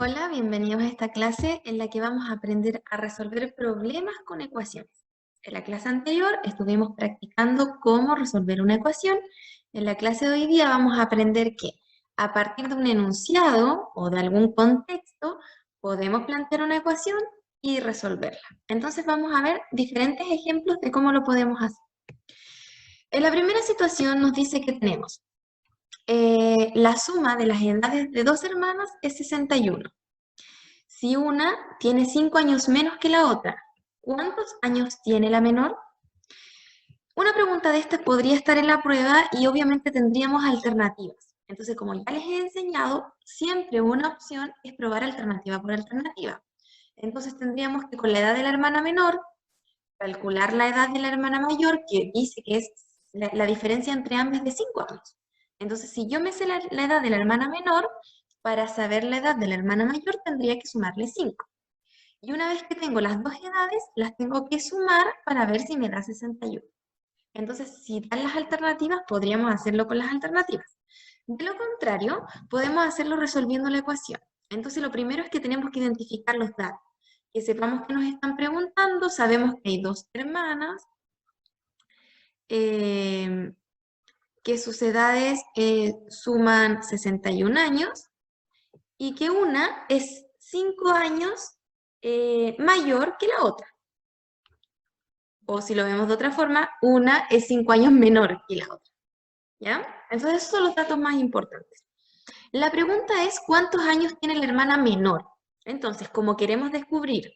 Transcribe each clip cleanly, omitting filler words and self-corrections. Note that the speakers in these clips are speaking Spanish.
Hola, bienvenidos a esta clase en la que vamos a aprender a resolver problemas con ecuaciones. En la clase anterior estuvimos practicando cómo resolver una ecuación. En la clase de hoy día vamos a aprender que a partir de un enunciado o de algún contexto podemos plantear una ecuación y resolverla. Entonces vamos a ver diferentes ejemplos de cómo lo podemos hacer. En la primera situación nos dice que tenemos la suma de las edades de dos hermanas es 61. Si una tiene 5 años menos que la otra, ¿cuántos años tiene la menor? Una pregunta de estas podría estar en la prueba y obviamente tendríamos alternativas. Entonces, como ya les he enseñado, siempre una opción es probar alternativa por alternativa. Entonces tendríamos que con la edad de la hermana menor, calcular la edad de la hermana mayor, que dice que es la diferencia entre ambas de 5 años. Entonces, si yo me sé la edad de la hermana menor, para saber la edad de la hermana mayor tendría que sumarle 5. Y una vez que tengo las dos edades, las tengo que sumar para ver si me da 61. Entonces, si dan las alternativas, podríamos hacerlo con las alternativas. De lo contrario, podemos hacerlo resolviendo la ecuación. Entonces, lo primero es que tenemos que identificar los datos. Que sepamos que nos están preguntando, sabemos que hay dos hermanas, que sus edades suman 61 años, y que una es 5 años mayor que la otra. O si lo vemos de otra forma, una es 5 años menor que la otra. ¿Ya? Entonces esos son los datos más importantes. La pregunta es, ¿cuántos años tiene la hermana menor? Entonces, como queremos descubrir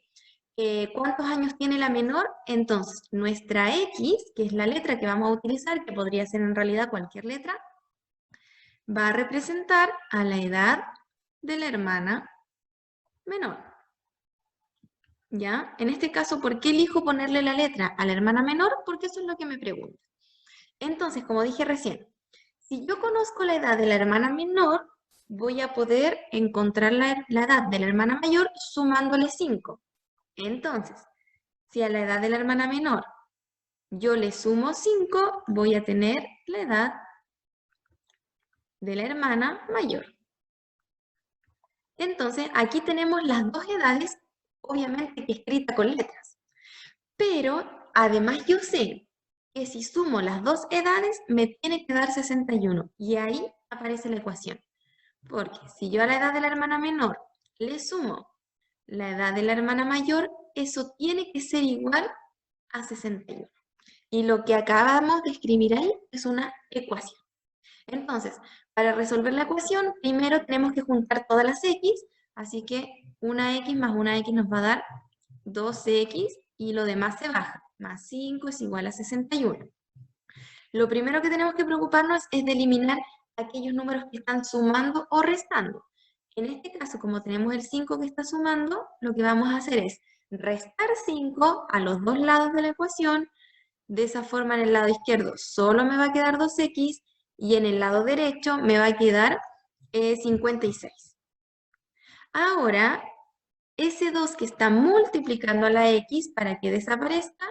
cuántos años tiene la menor, entonces nuestra X, que es la letra que vamos a utilizar, que podría ser en realidad cualquier letra, va a representar a la edad de la hermana menor. ¿Ya? En este caso, ¿por qué elijo ponerle la letra a la hermana menor? Porque eso es lo que me pregunta. Entonces, como dije recién, si yo conozco la edad de la hermana menor, voy a poder encontrar la edad de la hermana mayor sumándole 5. Entonces, si a la edad de la hermana menor yo le sumo 5, voy a tener la edad de la hermana mayor. Entonces, aquí tenemos las dos edades, obviamente que escrita con letras. Pero, además yo sé que si sumo las dos edades, me tiene que dar 61. Y ahí aparece la ecuación. Porque si yo a la edad de la hermana menor le sumo la edad de la hermana mayor, eso tiene que ser igual a 61. Y lo que acabamos de escribir ahí es una ecuación. Entonces, para resolver la ecuación, primero tenemos que juntar todas las x, así que una x más una x nos va a dar 2x y lo demás se baja, más 5 es igual a 61. Lo primero que tenemos que preocuparnos es de eliminar aquellos números que están sumando o restando. En este caso, como tenemos el 5 que está sumando, lo que vamos a hacer es restar 5 a los dos lados de la ecuación. De esa forma, en el lado izquierdo solo me va a quedar 2x y en el lado derecho me va a quedar 56. Ahora, ese 2 que está multiplicando a la x para que desaparezca,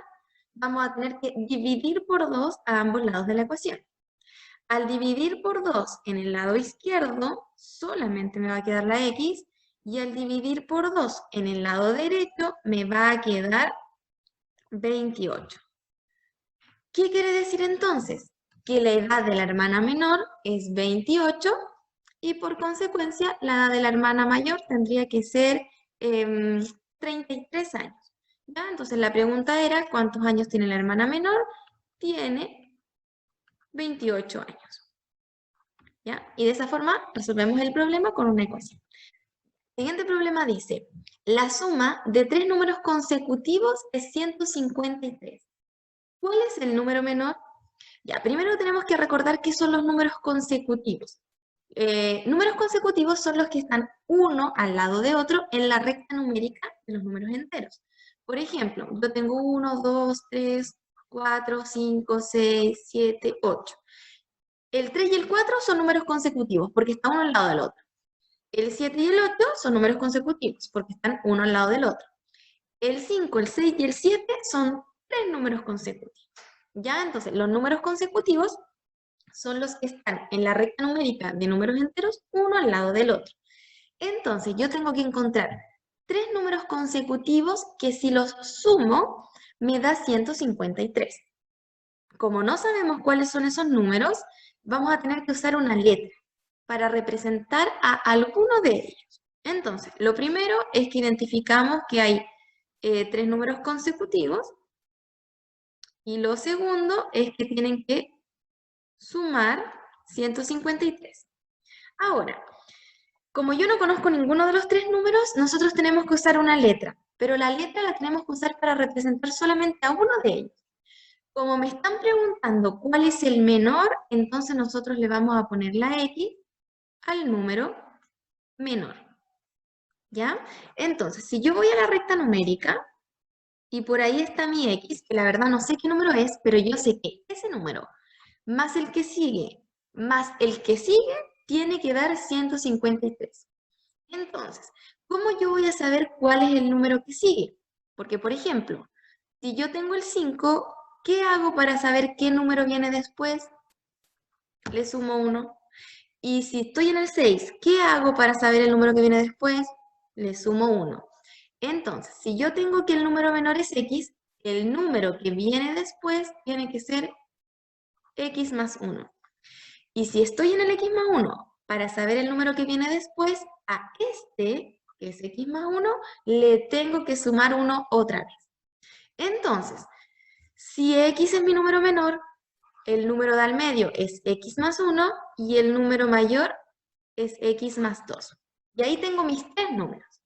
vamos a tener que dividir por 2 a ambos lados de la ecuación. Al dividir por 2 en el lado izquierdo, solamente me va a quedar la x, y al dividir por 2 en el lado derecho, me va a quedar 28. ¿Qué quiere decir entonces? Que la edad de la hermana menor es 28, y por consecuencia la edad de la hermana mayor tendría que ser 33 años. ¿Ya? Entonces la pregunta era, ¿cuántos años tiene la hermana menor? Tiene 28 años. ¿Ya? Y de esa forma resolvemos el problema con una ecuación. El siguiente problema dice, la suma de tres números consecutivos es 153. ¿Cuál es el número menor? Ya, primero tenemos que recordar qué son los números consecutivos. Números consecutivos son los que están uno al lado de otro en la recta numérica de los números enteros. Por ejemplo, yo tengo 1, 2, 3, 4, 5, 6, 7, 8. El 3 y el 4 son números consecutivos porque están uno al lado del otro. El 7 y el 8 son números consecutivos porque están uno al lado del otro. El 5, el 6 y el 7 son tres números consecutivos. ¿Ya? Entonces, los números consecutivos son los que están en la recta numérica de números enteros, uno al lado del otro. Entonces, yo tengo que encontrar 3 números consecutivos que si los sumo, me da 153. Como no sabemos cuáles son esos números, vamos a tener que usar una letra para representar a alguno de ellos. Entonces, lo primero es que identificamos que hay 3 números consecutivos y lo segundo es que tienen que sumar 153. Ahora, como yo no conozco ninguno de los 3 números, nosotros tenemos que usar una letra, pero la letra la tenemos que usar para representar solamente a uno de ellos. Como me están preguntando cuál es el menor, entonces nosotros le vamos a poner la X al número menor. ¿Ya? Entonces, si yo voy a la recta numérica y por ahí está mi X, que la verdad no sé qué número es, pero yo sé que ese número más el que sigue, más el que sigue, tiene que dar 153. Entonces, ¿cómo yo voy a saber cuál es el número que sigue? Porque, por ejemplo, si yo tengo el 5, ¿qué hago para saber qué número viene después? Le sumo 1. Y si estoy en el 6, ¿qué hago para saber el número que viene después? Le sumo 1. Entonces, si yo tengo que el número menor es X, el número que viene después tiene que ser X más 1. Y si estoy en el X más 1, para saber el número que viene después, a este, que es X más 1, le tengo que sumar 1 otra vez. Entonces, si X es mi número menor, el número de al medio es X más 1 y el número mayor es X más 2. Y ahí tengo mis 3 números.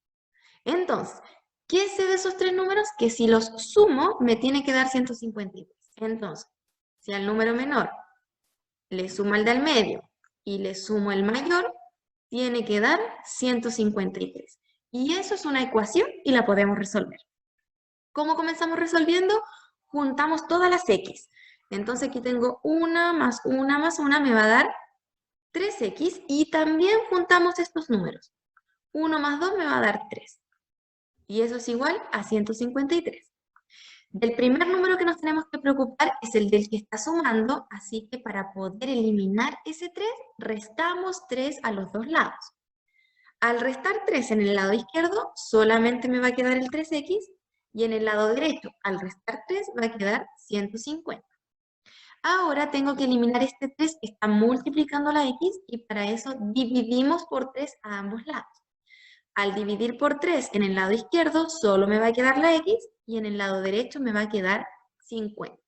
Entonces, ¿qué sé de esos 3 números? Que si los sumo, me tiene que dar 153. Entonces, si al número menor le sumo el del medio y le sumo el mayor, tiene que dar 153. Y eso es una ecuación y la podemos resolver. ¿Cómo comenzamos resolviendo? Juntamos todas las X. Entonces aquí tengo 1 más 1 más 1 me va a dar 3X y también juntamos estos números. 1 más 2 me va a dar 3. Y eso es igual a 153. Del primer número que nos tenemos que preocupar es el del que está sumando, así que para poder eliminar ese 3, restamos 3 a los dos lados. Al restar 3 en el lado izquierdo, solamente me va a quedar el 3X, y en el lado derecho, al restar 3, va a quedar 150. Ahora tengo que eliminar este 3 que está multiplicando la X, y para eso dividimos por 3 a ambos lados. Al dividir por 3 en el lado izquierdo, solo me va a quedar la X, y en el lado derecho me va a quedar 50.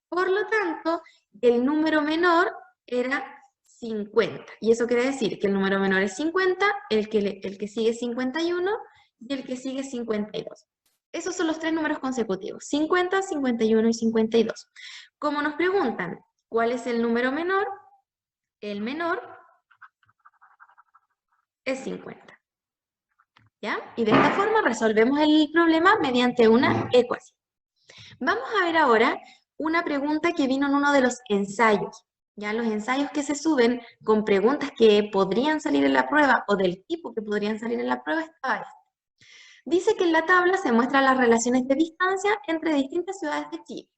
Por lo tanto, el número menor era 50. Y eso quiere decir que el número menor es 50, el que sigue es 51 y el que sigue es 52. Esos son los 3 números consecutivos, 50, 51 y 52. Como nos preguntan cuál es el número menor, el menor es 50. ¿Ya? Y de esta forma resolvemos el problema mediante una ecuación. Vamos a ver ahora una pregunta que vino en uno de los ensayos. Ya los ensayos que se suben con preguntas que podrían salir en la prueba o del tipo que podrían salir en la prueba estaba esta. Dice que en la tabla se muestran las relaciones de distancia entre distintas ciudades de Chile.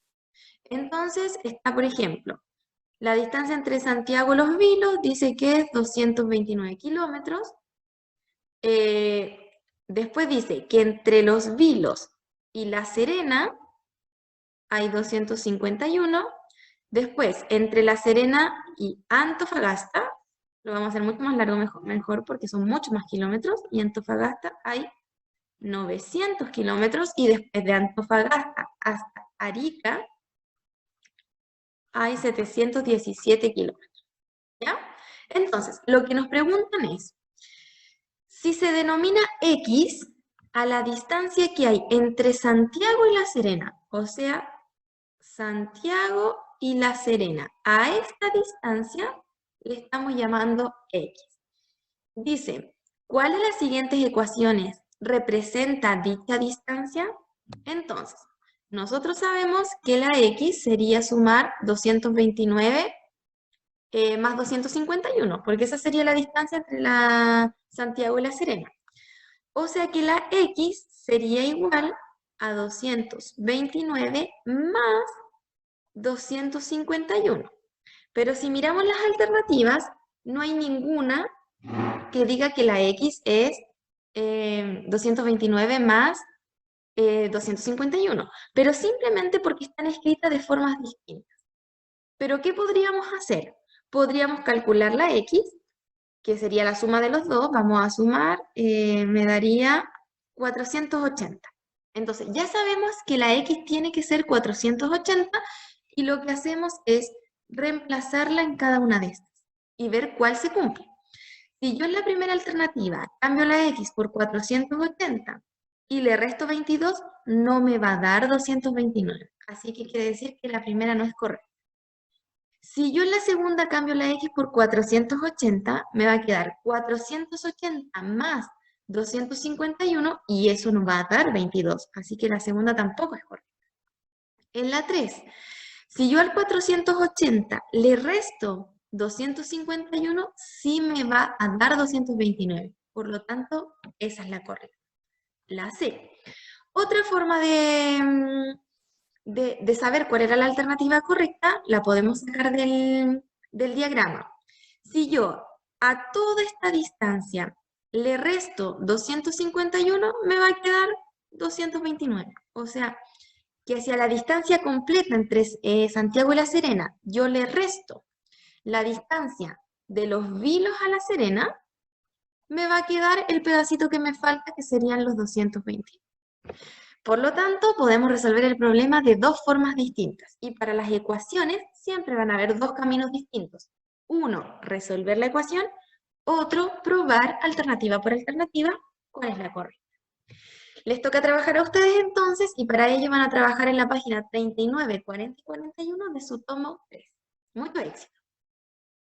Entonces está, por ejemplo, la distancia entre Santiago y Los Vilos dice que es 229 kilómetros. Después dice que entre Los Vilos y La Serena hay 251. Después, entre La Serena y Antofagasta, lo vamos a hacer mucho más largo, mejor porque son muchos más kilómetros, y Antofagasta hay 900 kilómetros, y después de Antofagasta hasta Arica hay 717 kilómetros. ¿Ya? Entonces, lo que nos preguntan es, si se denomina X a la distancia que hay entre Santiago y La Serena, o sea, Santiago y La Serena, a esta distancia le estamos llamando X. Dice, ¿cuál de las siguientes ecuaciones representa dicha distancia? Entonces, nosotros sabemos que la X sería sumar 229 más 251, porque esa sería la distancia entre la Santiago y La Serena. O sea que la X sería igual a 229 más 251. Pero si miramos las alternativas, no hay ninguna que diga que la X es 229 más 251, pero simplemente porque están escritas de formas distintas. ¿Pero qué podríamos hacer? Podríamos calcular la X, que sería la suma de los dos. Vamos a sumar, me daría 480. Entonces, ya sabemos que la X tiene que ser 480 y lo que hacemos es reemplazarla en cada una de estas y ver cuál se cumple. Si yo en la primera alternativa cambio la X por 480 y le resto 22, no me va a dar 229. Así que quiere decir que la primera no es correcta. Si yo en la segunda cambio la X por 480, me va a quedar 480 más 251 y eso nos va a dar 22. Así que la segunda tampoco es correcta. En la 3, si yo al 480 le resto 251, sí me va a dar 229. Por lo tanto, esa es la correcta. La C. Otra forma de saber cuál era la alternativa correcta, la podemos sacar del diagrama. Si yo a toda esta distancia le resto 251, me va a quedar 229. O sea, que si a la distancia completa entre Santiago y La Serena yo le resto la distancia de Los Vilos a La Serena, me va a quedar el pedacito que me falta, que serían los 220. Por lo tanto, podemos resolver el problema de dos formas distintas. Y para las ecuaciones siempre van a haber dos caminos distintos. Uno, resolver la ecuación. Otro, probar alternativa por alternativa cuál es la correcta. Les toca trabajar a ustedes entonces y para ello van a trabajar en la página 39, 40 y 41 de su tomo 3. Mucho éxito.